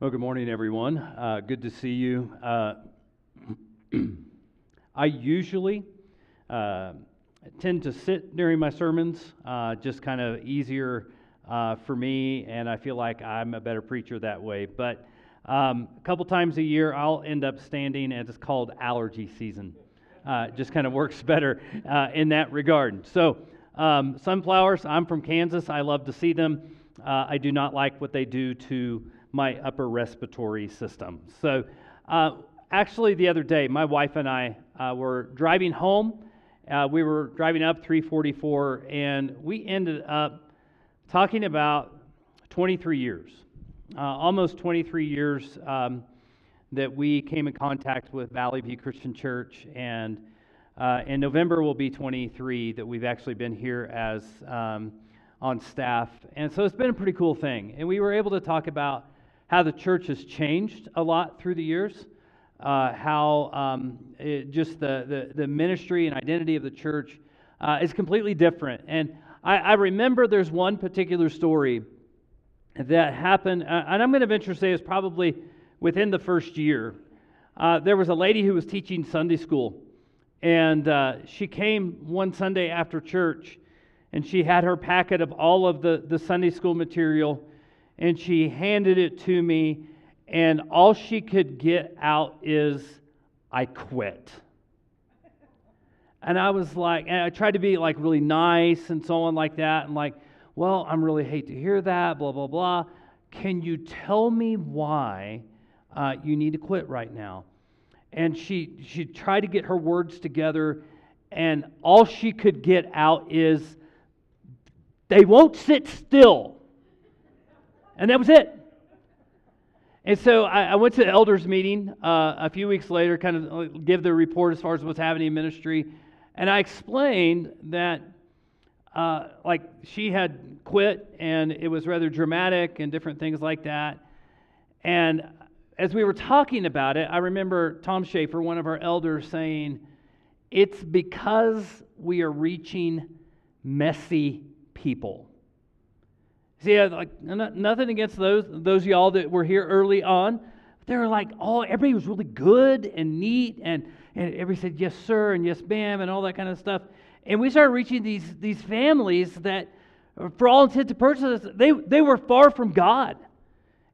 Well, good morning, everyone. Good to see you. I usually tend to sit during my sermons, just kind of easier for me, and I feel like I'm a better preacher that way. But a couple times a year, I'll end up standing, and it's called allergy season. It just kind of works better in that regard. So, sunflowers, I'm from Kansas. I love to see them. I do not like what they do to my upper respiratory system. So actually the other day, my wife and I were driving home. We were driving up 344, and we ended up talking about 23 years, almost 23 years that we came in contact with Valley View Christian Church, and in November will be 23 that we've actually been here as on staff. And so it's been a pretty cool thing. And we were able to talk about how the church has changed a lot through the years, how just the ministry and identity of the church is completely different. And I remember there's one particular story that happened, and I'm going to venture to say it's probably within the first year. There was a lady who was teaching Sunday school, and she came one Sunday after church, and she had her packet of all of the Sunday school material, and she handed it to me, and all she could get out is, "I quit." And I was like, and I tried to be like really nice and so on like that, and like, "Well, I'm really hate to hear that, blah, blah, blah. Can you tell me why you need to quit right now?" And she tried to get her words together, and all she could get out is, "They won't sit still." And that was it. And so I went to the elders meeting a few weeks later, kind of give the report as far as what's happening in ministry. And I explained that like she had quit, and it was rather dramatic and different things like that. And as we were talking about it, I remember Tom Shaffer, one of our elders, saying, "It's because we are reaching messy people." See, like nothing against those of y'all that were here early on. They were like, everybody was really good and neat, and everybody said yes sir and yes ma'am and all that kind of stuff. And we started reaching these families that, for all intents and purposes, they were far from God.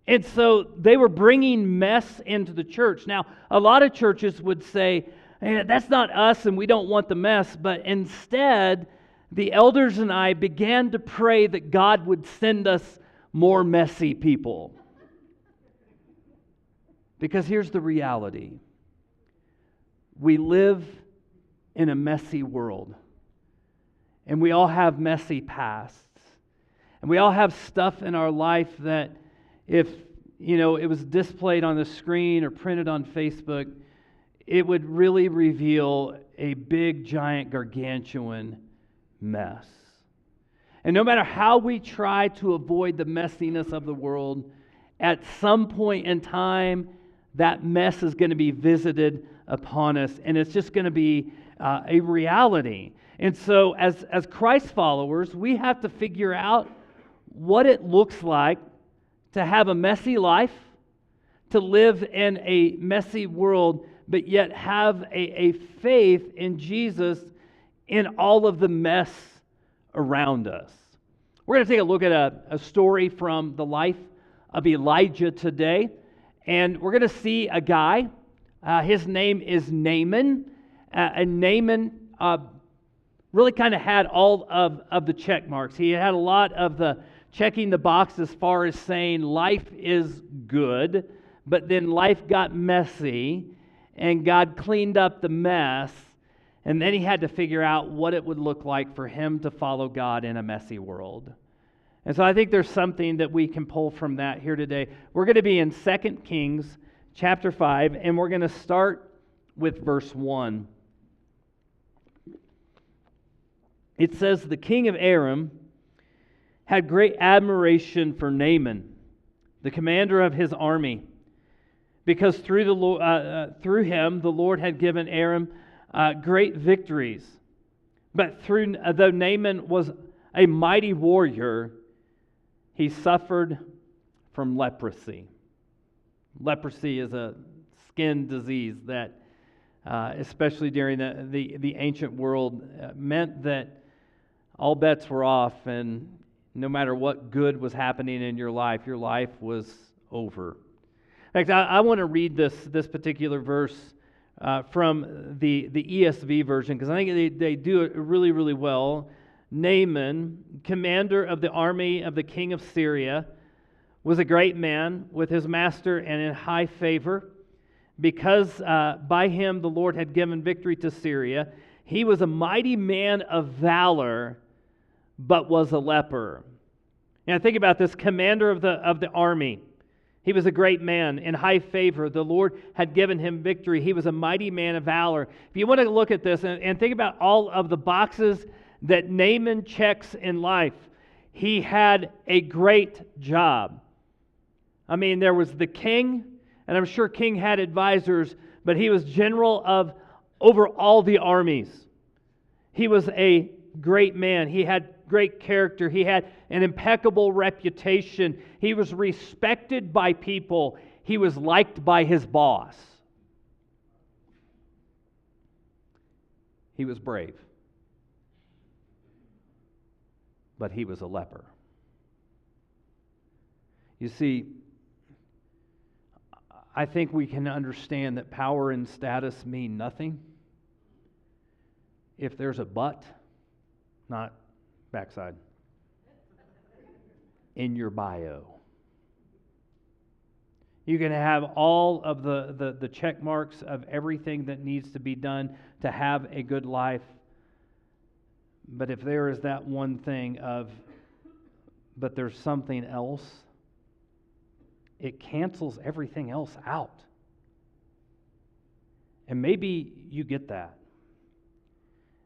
And so they were bringing mess into the church. Now, a lot of churches would say, "Hey, that's not us and we don't want the mess," but instead, the elders and I began to pray that God would send us more messy people. Because here's the reality. We live in a messy world. And we all have messy pasts. And we all have stuff in our life that if, it was displayed on the screen or printed on Facebook, it would really reveal a big, giant, gargantuan mess. And no matter how we try to avoid the messiness of the world, at some point in time, that mess is going to be visited upon us, and it's just going to be a reality. And so as Christ followers, we have to figure out what it looks like to have a messy life, to live in a messy world, but yet have a faith in Jesus in all of the mess around us. We're going to take a look at a story from the life of Elijah today, and we're going to see a guy. His name is Naaman, and Naaman really kind of had all of the check marks. He had a lot of the checking the box as far as saying life is good, but then life got messy, and God cleaned up the mess. And then he had to figure out what it would look like for him to follow God in a messy world. And so I think there's something that we can pull from that here today. We're going to be in 2 Kings chapter 5, and we're going to start with verse 1. It says, "The king of Aram had great admiration for Naaman, the commander of his army, because through him the Lord had given Aram great victories. But though Naaman was a mighty warrior, he suffered from leprosy." Leprosy is a skin disease that, especially during the ancient world, meant that all bets were off, and no matter what good was happening in your life was over. In fact, I want to read this particular verse from the ESV version, because I think they do it really, really well. Naaman, commander of the army of the king of Syria, was a great man with his master and in high favor, because by him the Lord had given victory to Syria. He was a mighty man of valor, but was a leper. Now think about this, commander of the army. He was a great man in high favor. The Lord had given him victory. He was a mighty man of valor. If you want to look at this and think about all of the boxes that Naaman checks in life, he had a great job. I mean, there was the king, and I'm sure king had advisors, but he was general over all the armies. He was a great man. He had great character. He had an impeccable reputation. He was respected by people. He was liked by his boss. He was brave. But he was a leper. You see, I think we can understand that power and status mean nothing if there's a but, not backside, in your bio. You can have all of the check marks of everything that needs to be done to have a good life, but if there is that one thing but there's something else, it cancels everything else out. And maybe you get that.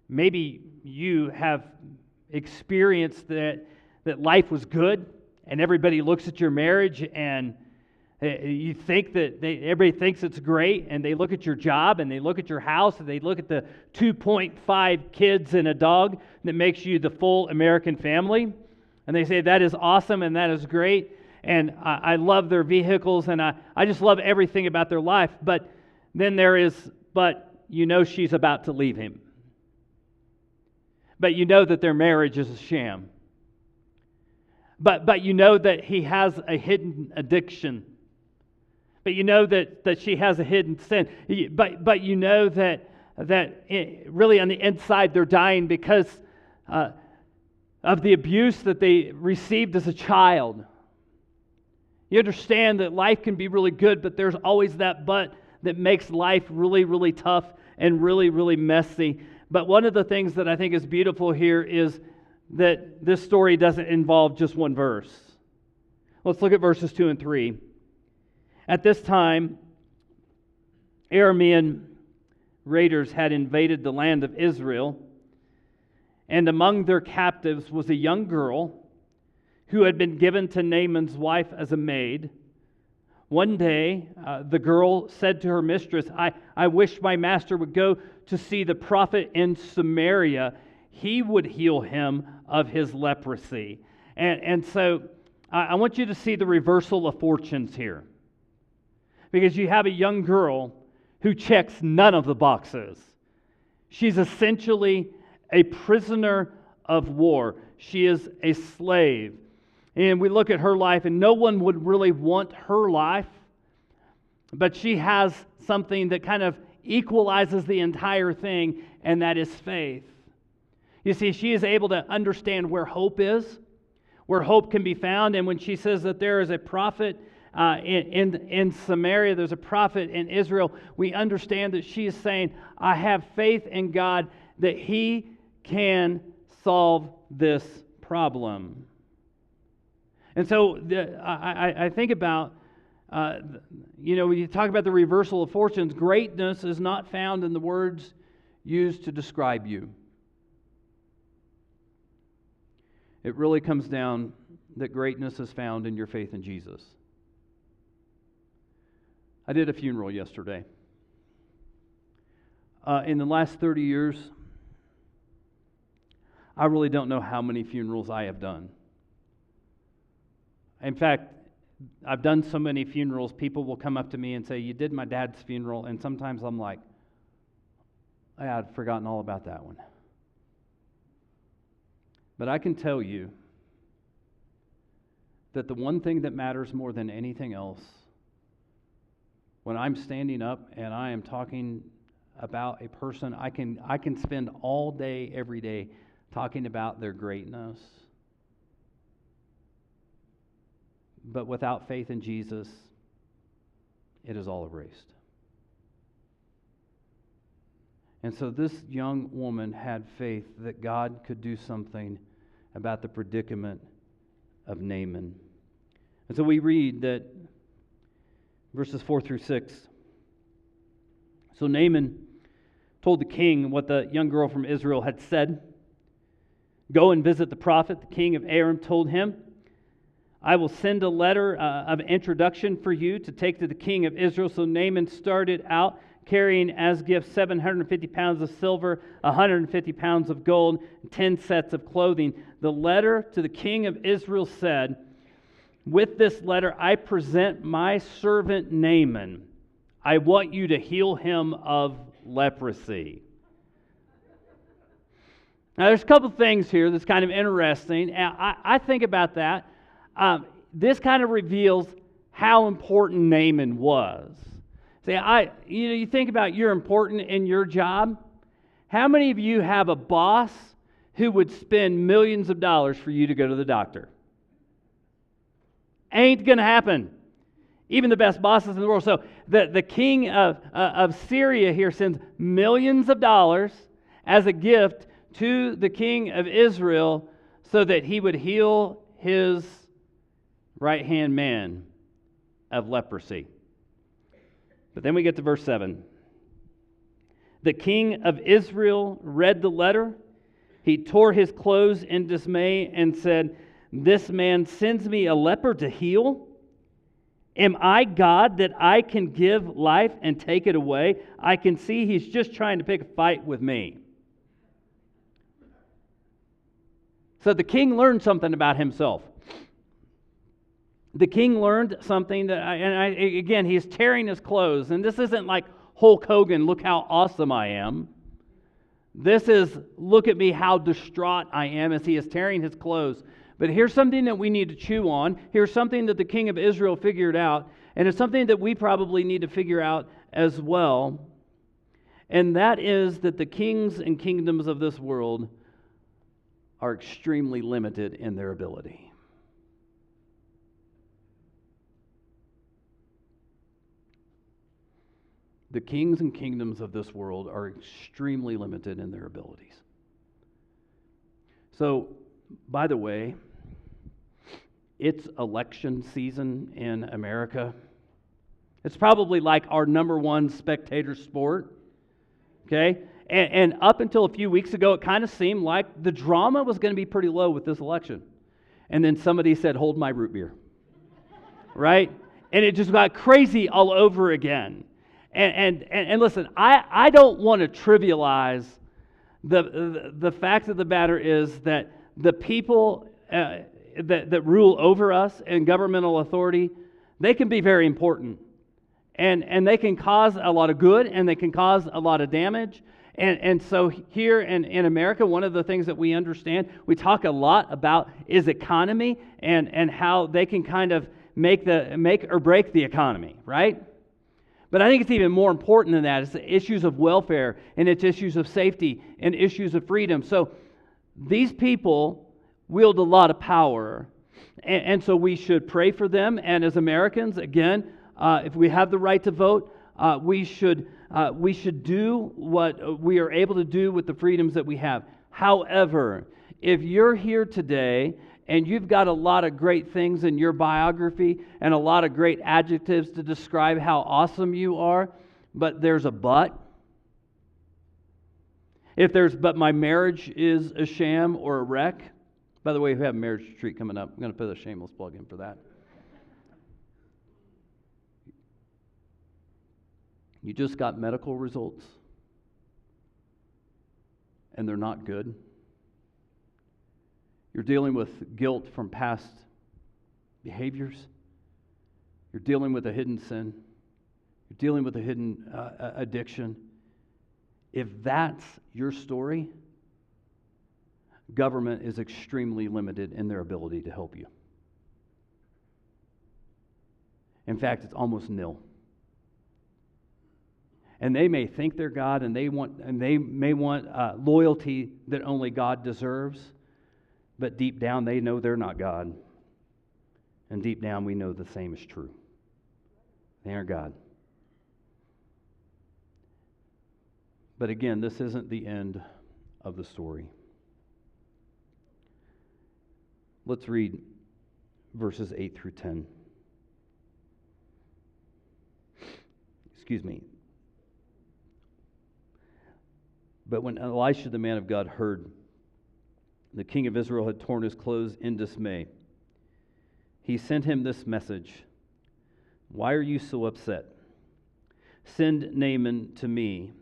Maybe you have experienced that life was good, and everybody looks at your marriage and you think that everybody thinks it's great, and they look at your job, and they look at your house, and they look at the 2.5 kids and a dog that makes you the full American family, and they say that is awesome and that is great, and I love their vehicles, and I just love everything about their life. But then but you know she's about to leave him. But you know that their marriage is a sham. But you know that he has a hidden addiction. But you know that she has a hidden sin. But you know that really on the inside they're dying because of the abuse that they received as a child. You understand that life can be really good, but there's always that but that makes life really, really tough and really, really messy. But one of the things that I think is beautiful here is that this story doesn't involve just one verse. Let's look at verses 2 and 3. At this time, Aramean raiders had invaded the land of Israel, and among their captives was a young girl who had been given to Naaman's wife as a maid. One day, the girl said to her mistress, I wish my master would go to see the prophet in Samaria. He would heal him of his leprosy. And so I want you to see the reversal of fortunes here. Because you have a young girl who checks none of the boxes. She's essentially a prisoner of war. She is a slave. And we look at her life, and no one would really want her life. But she has something that kind of equalizes the entire thing, and that is faith. You see, she is able to understand where hope is, where hope can be found. And when she says that there is a prophet in Samaria, there's a prophet in Israel, we understand that she is saying, I have faith in God that He can solve this problem. And so I think about, when you talk about the reversal of fortunes, greatness is not found in the words used to describe you. It really comes down that greatness is found in your faith in Jesus. I did a funeral yesterday. In the last 30 years, I really don't know how many funerals I have done. In fact, I've done so many funerals, people will come up to me and say, "You did my dad's funeral," and sometimes I'm like, I'd forgotten all about that one. But I can tell you that the one thing that matters more than anything else, when I'm standing up and I am talking about a person, I can spend all day, every day, talking about their greatness. But without faith in Jesus, it is all erased. And so this young woman had faith that God could do something about the predicament of Naaman. And so we read that verses 4 through 6. So Naaman told the king what the young girl from Israel had said. "Go and visit the prophet." The king of Aram told him, "I will send a letter of introduction for you to take to the king of Israel." So Naaman started out carrying as gifts 750 pounds of silver, 150 pounds of gold, and 10 sets of clothing. The letter to the king of Israel said, "With this letter I present my servant Naaman. I want you to heal him of leprosy." Now there's a couple things here that's kind of interesting. And I think about that. This kind of reveals how important Naaman was. See, you think about you're important in your job. How many of you have a boss who would spend millions of dollars for you to go to the doctor? Ain't going to happen. Even the best bosses in the world. So the king of Syria here sends millions of dollars as a gift to the king of Israel so that he would heal his right-hand man of leprosy. But then we get to verse 7. The king of Israel read the letter. He tore his clothes in dismay and said, "This man sends me a leper to heal? Am I God that I can give life and take it away? I can see he's just trying to pick a fight with me." So the king learned something about himself. The king learned something again, he's tearing his clothes. And this isn't like Hulk Hogan, look how awesome I am. This is, look at me, how distraught I am as he is tearing his clothes. But here's something that we need to chew on. Here's something that the king of Israel figured out. And it's something that we probably need to figure out as well. And that is that the kings and kingdoms of this world are extremely limited in their ability. The kings and kingdoms of this world are extremely limited in their abilities. So, by the way, it's election season in America. It's probably like our number one spectator sport. Okay? And up until a few weeks ago, it kind of seemed like the drama was going to be pretty low with this election. And then somebody said, "Hold my root beer." Right? And it just got crazy all over again. And listen, I don't want to trivialize the fact of the matter is that the people that rule over us in governmental authority, they can be very important. And they can cause a lot of good and they can cause a lot of damage. And so here in America, one of the things that we understand, we talk a lot about is economy and how they can kind of make or break the economy, right? But I think it's even more important than that. It's the issues of welfare, and it's issues of safety, and issues of freedom. So these people wield a lot of power, and so we should pray for them. And as Americans, again, if we have the right to vote, we should do what we are able to do with the freedoms that we have. However, if you're here today and you've got a lot of great things in your biography and a lot of great adjectives to describe how awesome you are, but there's a but. But my marriage is a sham or a wreck. By the way, we have a marriage retreat coming up. I'm going to put a shameless plug in for that. You just got medical results and they're not good. You're dealing with guilt from past behaviors. You're dealing with a hidden sin. You're dealing with a hidden addiction. If that's your story, government is extremely limited in their ability to help you. In fact, it's almost nil. And they may think they're God, and they may want loyalty that only God deserves, but deep down they know they're not God. And deep down we know the same is true. They aren't God. But again, this isn't the end of the story. Let's read verses 8 through 10. Excuse me. But when Elisha, the man of God, heard the king of Israel had torn his clothes in dismay, he sent him this message: "Why are you so upset? Send Naaman to me,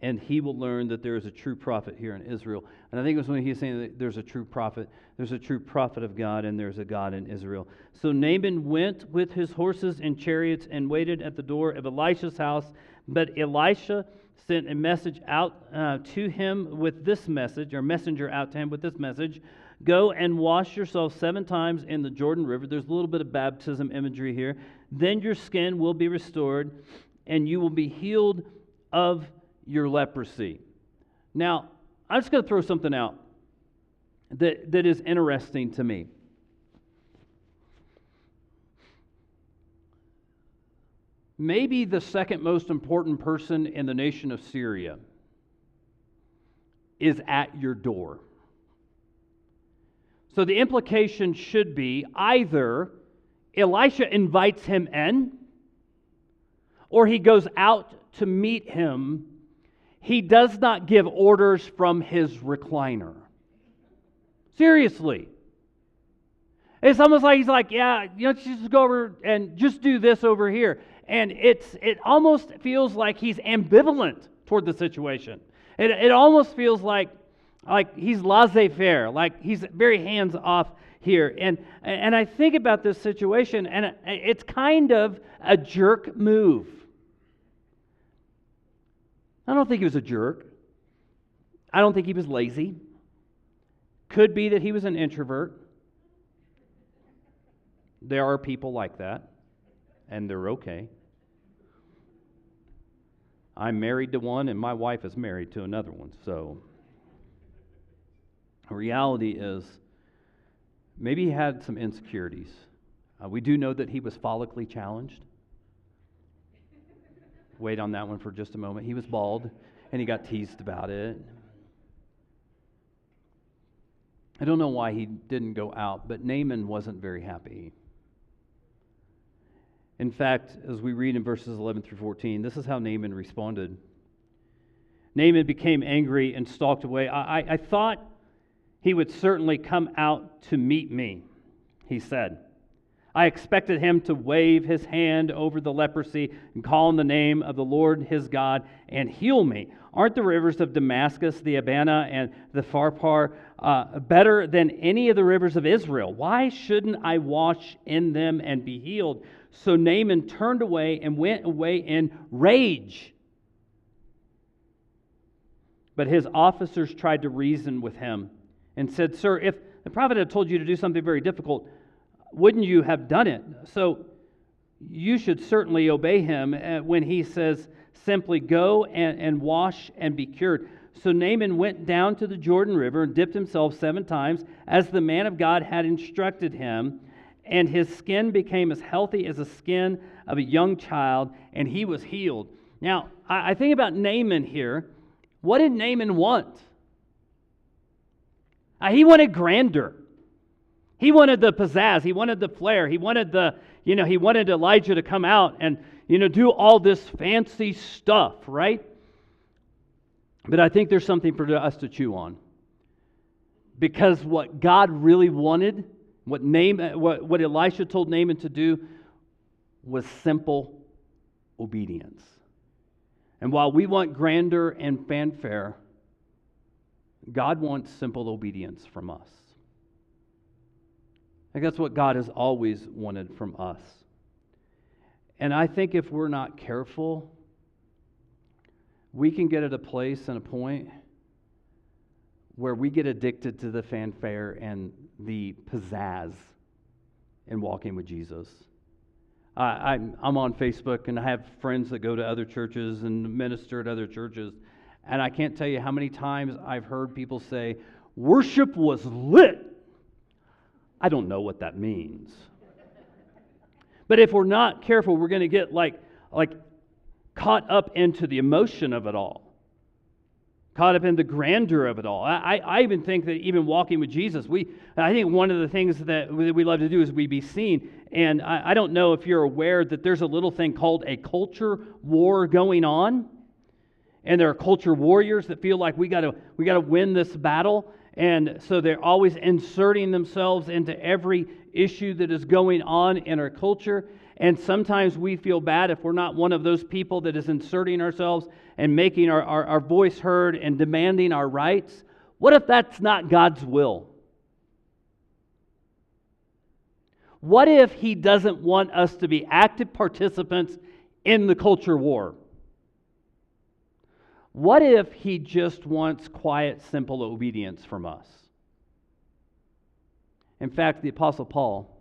and he will learn that there is a true prophet here in Israel." And I think it was when he was saying that there's a true prophet of God, and there's a God in Israel. So Naaman went with his horses and chariots and waited at the door of Elisha's house. But Elisha sent a message out to him with this message, or messenger out to him with this message: "Go and wash yourself 7 times in the Jordan River." There's a little bit of baptism imagery here. "Then your skin will be restored, and you will be healed of your leprosy." Now, I'm just going to throw something out that is interesting to me. Maybe the second most important person in the nation of Syria is at your door. So the implication should be either Elisha invites him in, or he goes out to meet him. He does not give orders from his recliner. Seriously. It's almost like he's like, "Yeah, just go over and just do this over here." And it almost feels like he's ambivalent toward the situation. It almost feels like he's laissez-faire, like he's very hands-off here. And I think about this situation, and it's kind of a jerk move. I don't think he was a jerk. I don't think he was lazy. Could be that he was an introvert. There are people like that, and they're okay. I'm married to one, and my wife is married to another one. So, the reality is, maybe he had some insecurities. We do know that he was follically challenged. Wait on that one for just a moment. He was bald, and he got teased about it. I don't know why he didn't go out, but Naaman wasn't very happy. In fact, as we read in verses 11 through 14, this is how Naaman responded. Naaman became angry and stalked away. I thought he would certainly come out to meet me, he said. I expected him to wave his hand over the leprosy and call on the name of the Lord his God and heal me. Aren't the rivers of Damascus, the Abana, and the Pharpar better than any of the rivers of Israel? Why shouldn't I wash in them and be healed? So Naaman turned away and went away in rage. But his officers tried to reason with him and said, "Sir, if the prophet had told you to do something very difficult, wouldn't you have done it? So you should certainly obey him when he says, simply go and wash and be cured." So Naaman went down to the Jordan River and dipped himself 7 times as the man of God had instructed him, and his skin became as healthy as the skin of a young child, and he was healed. Now, I think about Naaman here. What did Naaman want? He wanted grandeur. He wanted the pizzazz. He wanted the flair. He wanted he wanted Elijah to come out and, do all this fancy stuff, right? But I think there's something for us to chew on. Because what God really wanted, what Elisha told Naaman to do, was simple obedience. And while we want grandeur and fanfare, God wants simple obedience from us. I think that's what God has always wanted from us. And I think if we're not careful, we can get at a place and a point where we get addicted to the fanfare and the pizzazz in walking with Jesus. I'm on Facebook, and I have friends that go to other churches and minister at other churches, and I can't tell you how many times I've heard people say, worship was lit. I don't know what that means. But if we're not careful, we're going to get like caught up into the emotion of it all, caught up in the grandeur of it all. I even think that even walking with Jesus, I think one of the things that we love to do is we be seen. And I don't know if you're aware that there's a little thing called a culture war going on. And there are culture warriors that feel like we got to win this battle. And so they're always inserting themselves into every issue that is going on in our culture. And sometimes we feel bad if we're not one of those people that is inserting ourselves and making our voice heard and demanding our rights. What if that's not God's will? What if He doesn't want us to be active participants in the culture war? What if He just wants quiet, simple obedience from us? In fact, the Apostle Paul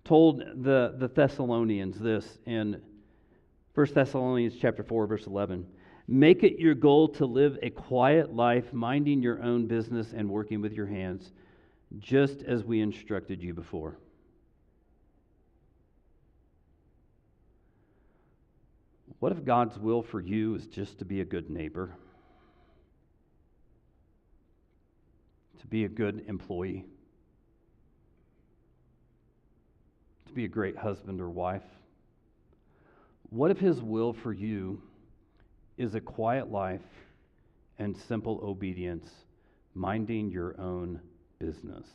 told the Thessalonians this in 1 Thessalonians chapter 4, verse 11. Make it your goal to live a quiet life, minding your own business and working with your hands, just as we instructed you before. What if God's will for you is just to be a good neighbor? To be a good employee? To be a great husband or wife? What if His will for you is a quiet life and simple obedience, minding your own business?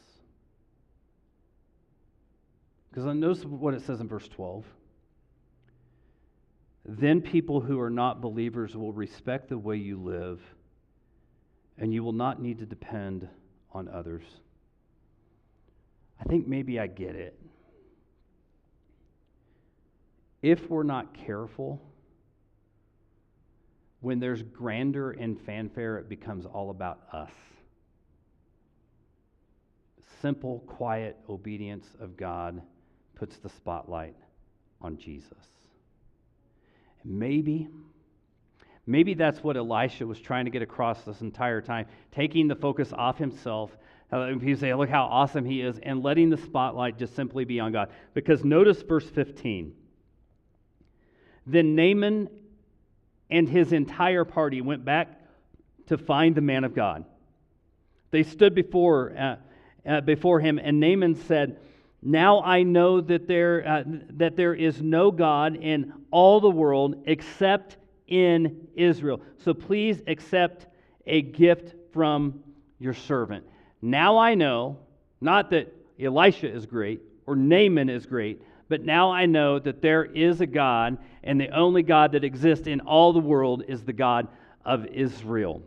Because I notice what it says in verse 12. Then people who are not believers will respect the way you live, and you will not need to depend on others. I think maybe I get it. If we're not careful, when there's grandeur and fanfare, it becomes all about us. Simple, quiet obedience of God puts the spotlight on Jesus. Maybe that's what Elisha was trying to get across this entire time, taking the focus off himself. People say, look how awesome he is, and letting the spotlight just simply be on God. Because notice verse 15. Then Naaman and his entire party went back to find the man of God. They stood before him, and Naaman said, now I know that there is no God in all the world except in Israel. So please accept a gift from your servant. Now I know, not that Elisha is great or Naaman is great, but now I know that there is a God, and the only God that exists in all the world is the God of Israel.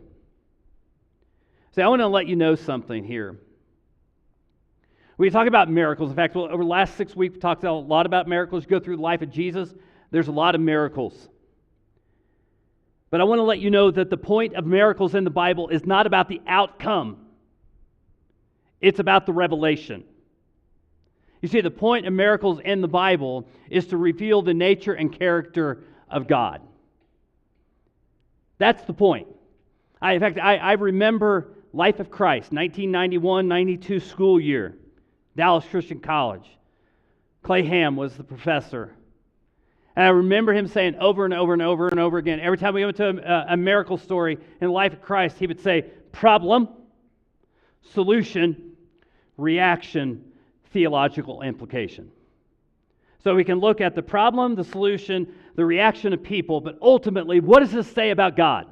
So I want to let you know something here. We talk about miracles. In fact, over the last 6 weeks, we talked a lot about miracles. You go through the life of Jesus, there's a lot of miracles. But I want to let you know that the point of miracles in the Bible is not about the outcome. It's about the revelation. You see, the point of miracles in the Bible is to reveal the nature and character of God. That's the point. In fact, I remember Life of Christ, 1991-92 school year. Dallas Christian College. Clay Ham was the professor. And I remember him saying over and over and over and over again, every time we went to a miracle story in the life of Christ, he would say, problem, solution, reaction, theological implication. So we can look at the problem, the solution, the reaction of people, but ultimately, what does this say about God?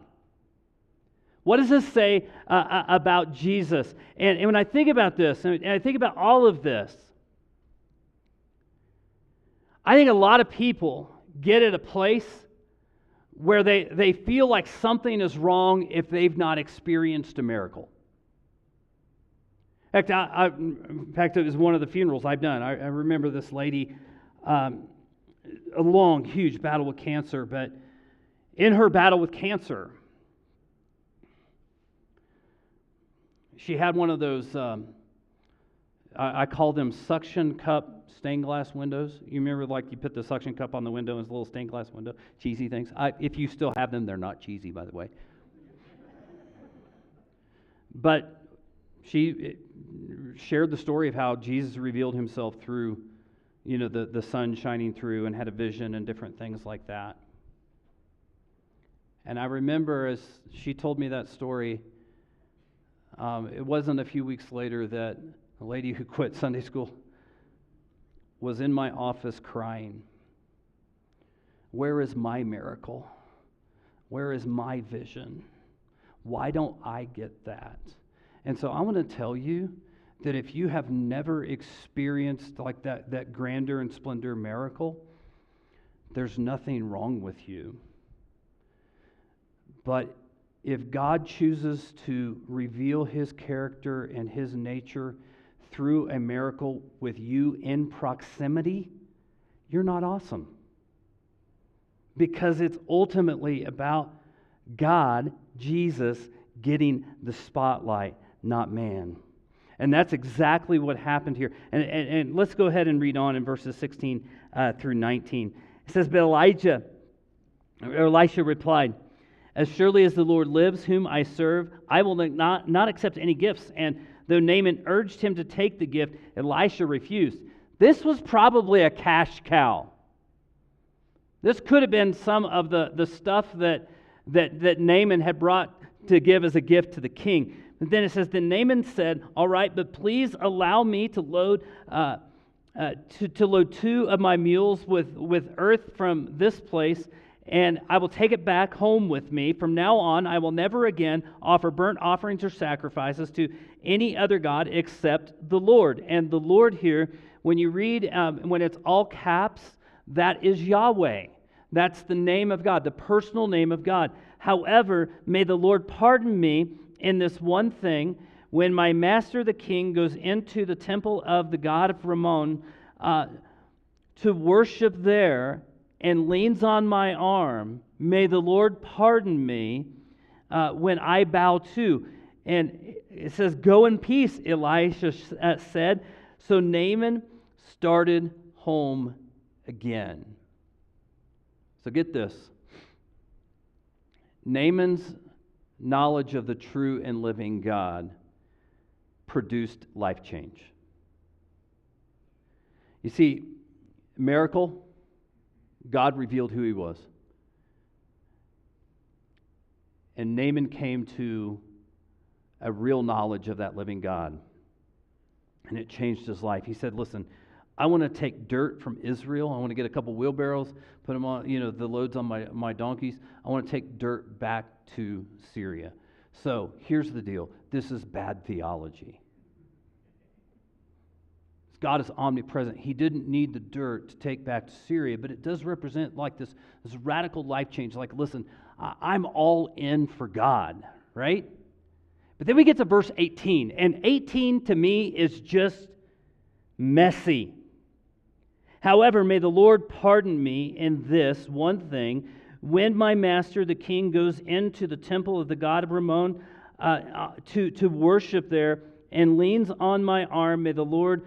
What does this say about Jesus? And when I think about this, and I think about all of this, I think a lot of people get at a place where they feel like something is wrong if they've not experienced a miracle. In fact, it was one of the funerals I've done. I remember this lady a long, huge battle with cancer, but in her battle with cancer, she had one of those, I call them suction cup stained glass windows. You remember, like, you put the suction cup on the window and it's a little stained glass window? Cheesy things. If you still have them, they're not cheesy, by the way. But she shared the story of how Jesus revealed himself through, the sun shining through, and had a vision and different things like that. And I remember as she told me that story, it wasn't a few weeks later that a lady who quit Sunday school was in my office crying. Where is my miracle? Where is my vision? Why don't I get that? And so I want to tell you that if you have never experienced like that grandeur and splendor miracle, there's nothing wrong with you. But if God chooses to reveal his character and his nature through a miracle with you in proximity, you're not awesome. Because it's ultimately about God, Jesus, getting the spotlight, not man. And that's exactly what happened here. And let's go ahead and read on in verses 16 through 19. It says, but Elisha replied, as surely as the Lord lives, whom I serve, I will not accept any gifts. And though Naaman urged him to take the gift, Elisha refused. This was probably a cash cow. This could have been some of the stuff that Naaman had brought to give as a gift to the king. But then it says, then Naaman said, all right, but please allow me to load two of my mules with earth from this place, and I will take it back home with me. From now on, I will never again offer burnt offerings or sacrifices to any other god except the Lord. And the Lord here, when you read, when it's all caps, that is Yahweh. That's the name of God, the personal name of God. However, may the Lord pardon me in this one thing. When my master the king goes into the temple of the god of Rimmon to worship there, and leans on my arm, may the Lord pardon me when I bow too. And it says, go in peace, Elisha said. So Naaman started home again. So get this. Naaman's knowledge of the true and living God produced life change. You see, miracle, God revealed who he was. And Naaman came to a real knowledge of that living God. And it changed his life. He said, listen, I want to take dirt from Israel. I want to get a couple wheelbarrows, put them on, the loads on my donkeys. I want to take dirt back to Syria. So here's the deal. This is bad theology. God is omnipresent. He didn't need the dirt to take back to Syria, but it does represent like this radical life change. Like, listen, I'm all in for God, right? But then we get to verse 18, and 18 to me is just messy. However, may the Lord pardon me in this one thing. When my master, the king, goes into the temple of the god of Rimmon to worship there and leans on my arm, may the Lord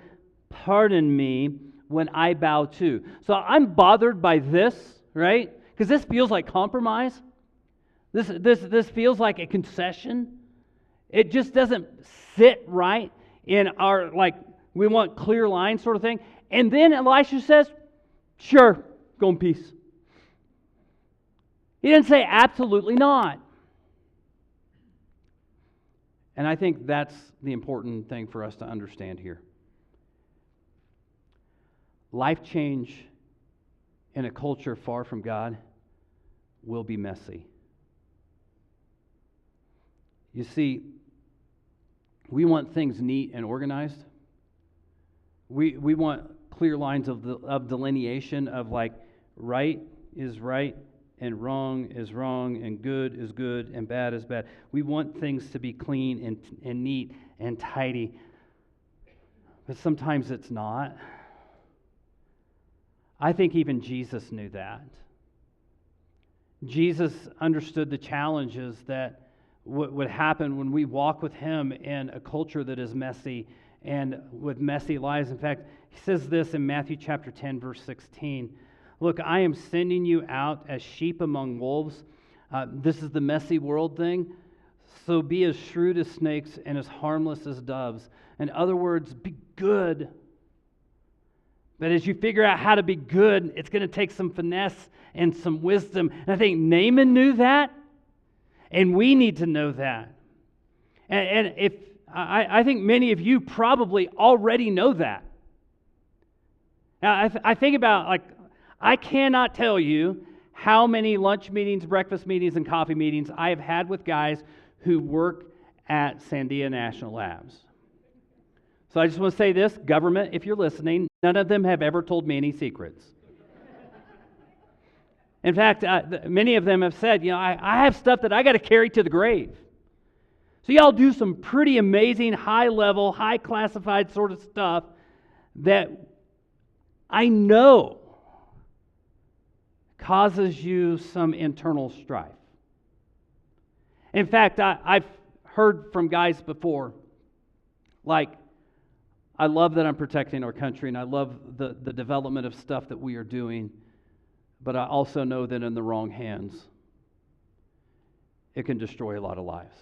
pardon me when I bow too. So I'm bothered by this, right? Because this feels like compromise. This feels like a concession. It just doesn't sit right in our, like, we want clear lines sort of thing. And then Elisha says, sure, go in peace. He didn't say absolutely not. And I think that's the important thing for us to understand here. Life change in a culture far from God will be messy. You see, we want things neat and organized. We want clear lines of delineation of like right is right and wrong is wrong and good is good and bad is bad. We want things to be clean and neat and tidy. But sometimes it's not. I think even Jesus knew that. Jesus understood the challenges that would happen when we walk with Him in a culture that is messy and with messy lives. In fact, He says this in Matthew chapter 10, verse 16. Look, I am sending you out as sheep among wolves. This is the messy world thing. So be as shrewd as snakes and as harmless as doves. In other words, be good. But as you figure out how to be good, it's going to take some finesse and some wisdom. And I think Naaman knew that, and we need to know that. And if I think many of you probably already know that. Now, I think about, like, I cannot tell you how many lunch meetings, breakfast meetings, and coffee meetings I have had with guys who work at Sandia National Labs. So I just want to say this, government, if you're listening, none of them have ever told me any secrets. In fact, many of them have said, I have stuff that I got to carry to the grave. So y'all do some pretty amazing, high-level, high-classified sort of stuff that I know causes you some internal strife. In fact, I've heard from guys before, like, I love that I'm protecting our country, and I love the development of stuff that we are doing, but I also know that in the wrong hands, it can destroy a lot of lives.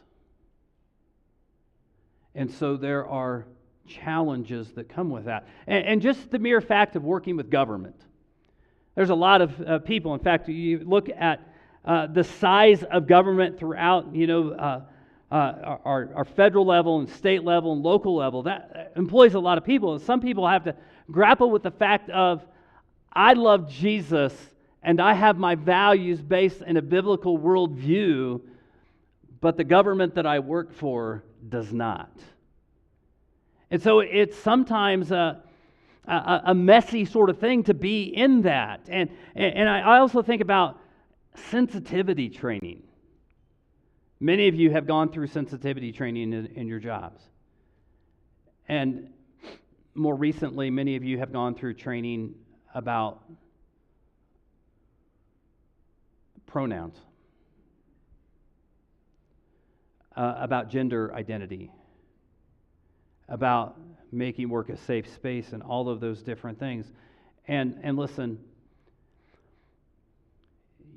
And so there are challenges that come with that. And just the mere fact of working with government. There's a lot of people, in fact, you look at the size of government throughout, our federal level and state level and local level, that employs a lot of people. And some people have to grapple with the fact of, I love Jesus and I have my values based in a biblical worldview, but the government that I work for does not. And so it's sometimes a messy sort of thing to be in that. And I also think about sensitivity training. Many of you have gone through sensitivity training in your jobs. And more recently, many of you have gone through training about pronouns, about gender identity, about making work a safe space, and all of those different things. And listen,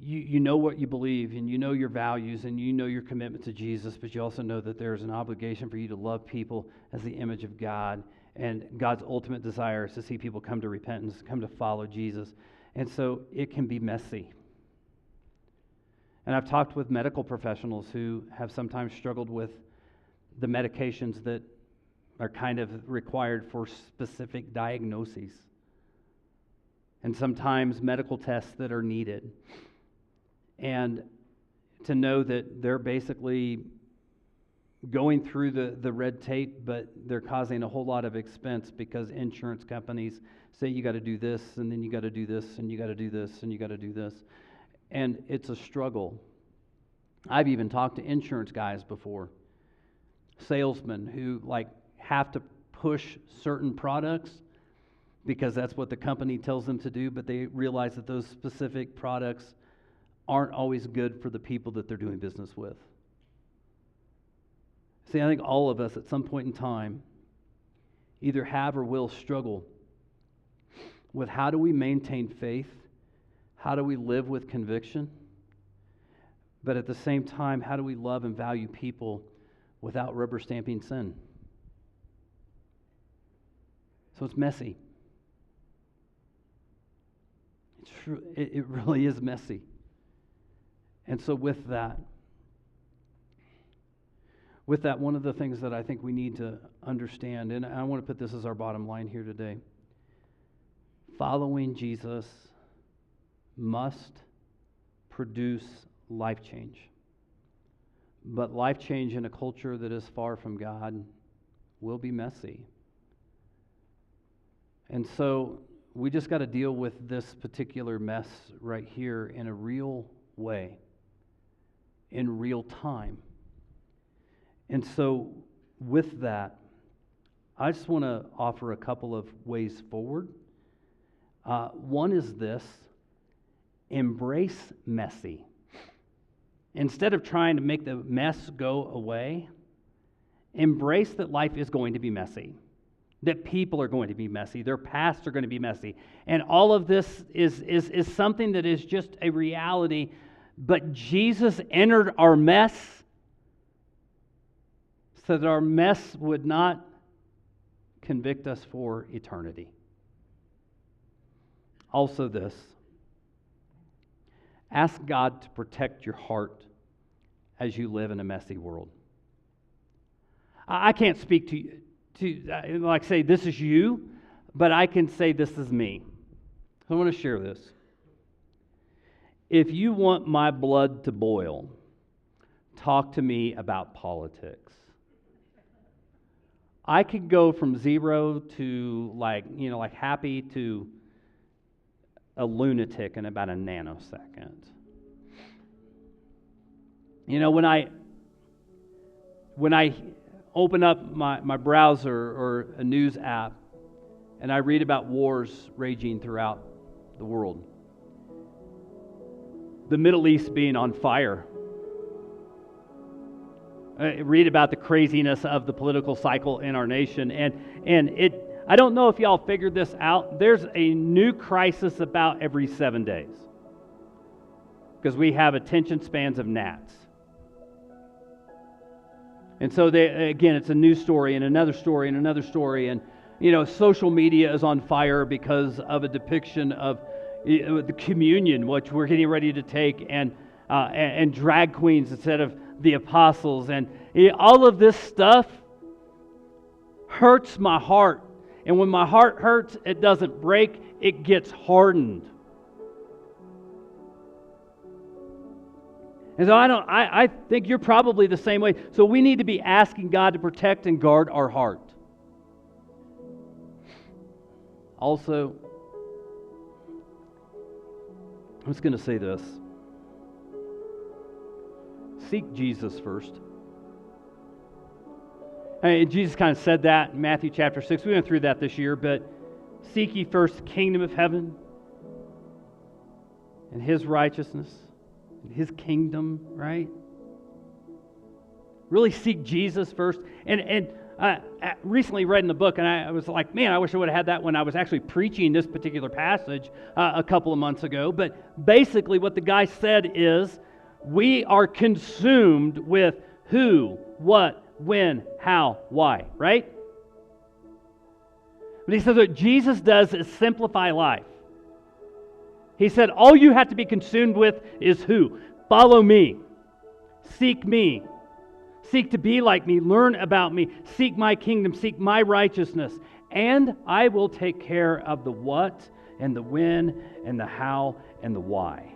you know what you believe, and you know your values, and you know your commitment to Jesus, but you also know that there's an obligation for you to love people as the image of God, and God's ultimate desire is to see people come to repentance, come to follow Jesus. And so it can be messy. And I've talked with medical professionals who have sometimes struggled with the medications that are kind of required for specific diagnoses, and sometimes medical tests that are needed. And to know that they're basically going through the red tape, but they're causing a whole lot of expense because insurance companies say you got to do this, and then you got to do this, and you got to do this, and you got to do this. And it's a struggle. I've even talked to insurance guys before, salesmen who have to push certain products because that's what the company tells them to do, but they realize that those specific products aren't always good for the people that they're doing business with. See, I think all of us at some point in time either have or will struggle with how do we maintain faith, how do we live with conviction, but at the same time, how do we love and value people without rubber stamping sin? So it's messy. It's true. It really is messy. And so with that, one of the things that I think we need to understand, and I want to put this as our bottom line here today, following Jesus must produce life change. But life change in a culture that is far from God will be messy. And so we just got to deal with this particular mess right here in a real way, in real time. And so with that, I just want to offer a couple of ways forward. One is this: embrace messy. Instead of trying to make the mess go away, embrace that life is going to be messy, that people are going to be messy, their pasts are going to be messy. And all of this is something that is just a reality. But Jesus entered our mess so that our mess would not convict us for eternity. Also this: ask God to protect your heart as you live in a messy world. I can't speak to like say this is you, but I can say this is me. I want to share this. If you want my blood to boil, talk to me about politics. I could go from 0 to like happy to a lunatic in about a nanosecond. When I open up my browser or a news app and I read about wars raging throughout the world, the Middle East being on fire, I read about the craziness of the political cycle in our nation, and I don't know if y'all figured this out. There's a new crisis about every 7 days because we have attention spans of gnats. And so it's a news story and another story and another story, and social media is on fire because of a depiction of the communion, which we're getting ready to take, and drag queens instead of the apostles, and all of this stuff hurts my heart. And when my heart hurts, it doesn't break, it gets hardened. And so I think you're probably the same way. So we need to be asking God to protect and guard our heart. Also, I'm just going to say this. Seek Jesus first. Jesus kind of said that in Matthew chapter 6. We went through that this year, but seek ye first the kingdom of heaven and His righteousness and His kingdom, right? Really seek Jesus first. And I recently read in the book, and I was like, man, I wish I would have had that when I was actually preaching this particular passage a couple of months ago. But basically what the guy said is, we are consumed with who, what, when, how, why, right? But he says what Jesus does is simplify life. He said, all you have to be consumed with is who? Follow me. Seek me. Seek to be like me. Learn about me. Seek my kingdom. Seek my righteousness. And I will take care of the what and the when and the how and the why.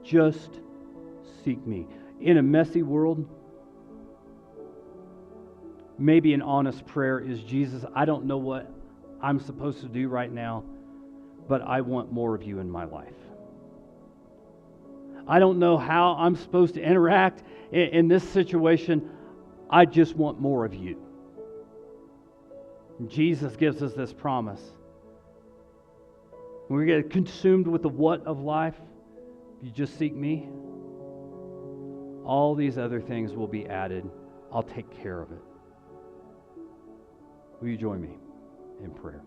Just seek me. In a messy world, maybe an honest prayer is, Jesus, I don't know what I'm supposed to do right now, but I want more of you in my life. I don't know how I'm supposed to interact in this situation. I just want more of you. And Jesus gives us this promise. When we get consumed with the what of life, you just seek me, all these other things will be added. I'll take care of it. Will you join me in prayer?